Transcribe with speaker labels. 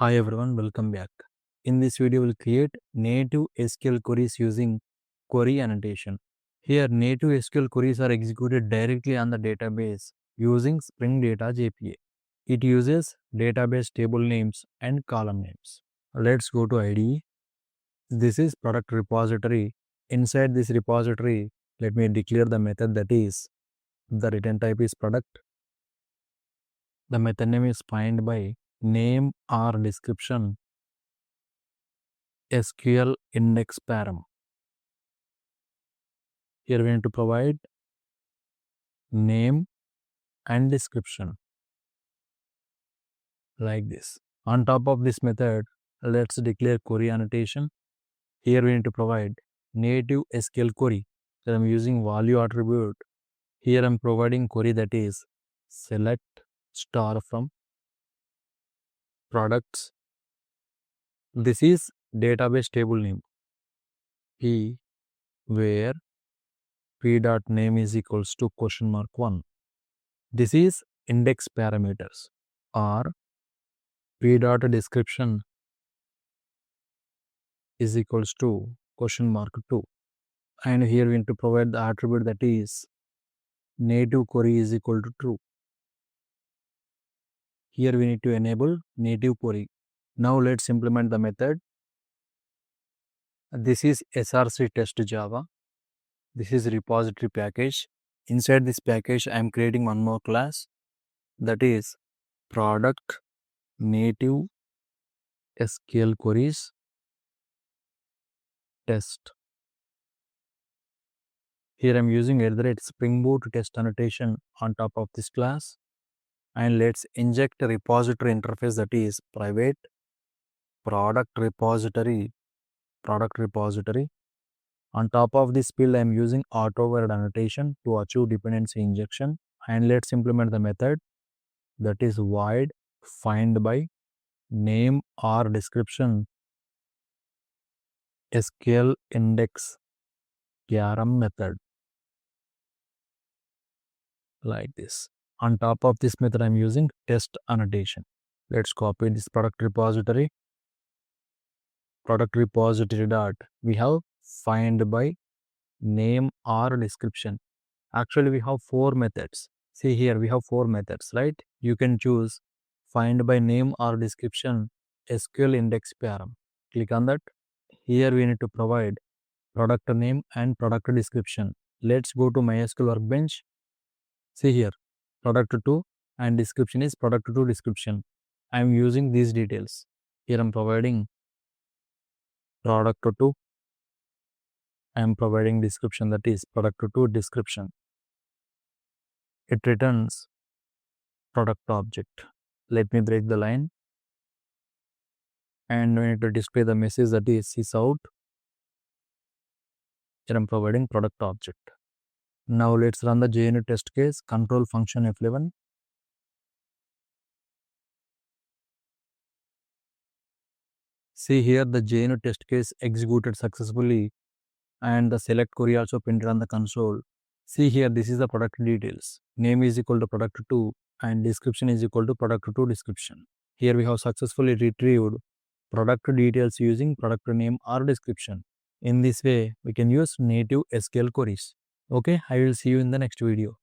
Speaker 1: Hi everyone, welcome back. In this video, we'll create native SQL queries using query annotation. Here, native SQL queries are executed directly on the database using Spring Data JPA. It uses database table names and column names. Let's go to IDE. This is product repository. Inside this repository, let me declare the method that is the return type is product. The method name is find by name or description SQL index param. Here we need to provide name and description like this. On top of this method, let's declare query annotation. Here we need to provide native SQL query. So I'm using value attribute. Here I'm providing query that is select star from products. This is database table name P where P dot name is equals to question mark 1. This is index parameters or P dot description is equals to question mark 2. And here we need to provide the attribute that is native query is equal to true. Here we need to enable native query. Now let's implement the method. This is src test java. This is repository package. Inside this package, I am creating one more class that is product native SQL queries test. Here I am using either Spring Boot test annotation on top of this class. And let's inject a repository interface that is private product repository. On top of this field, I am using auto word annotation to achieve dependency injection. And let's implement the method that is void find by name or description SQL index param method like this. On top of this method, I am using test annotation. Let's copy this product repository dot we have find by name or description. Actually we have 4 methods. See here we have 4 methods, right? You can choose find by name or description SQL index param. Click on that. Here we need to provide product name and product description. Let's go to MySQL workbench. See here product 2 and description is product 2 description. I am using these details. Here I am providing product 2. I am providing description that is product 2 description. It returns product object. Let me break the line. And we need to display the message that is sysout. Here I am providing product object. Now let's run the JUnit test case, control function F11. See here the JUnit test case executed successfully and the select query also printed on the console. See here this is the product details. Name is equal to product 2 and description is equal to product 2 description. Here we have successfully retrieved product details using product name or description. In this way, we can use native SQL queries. Okay, I will see you in the next video.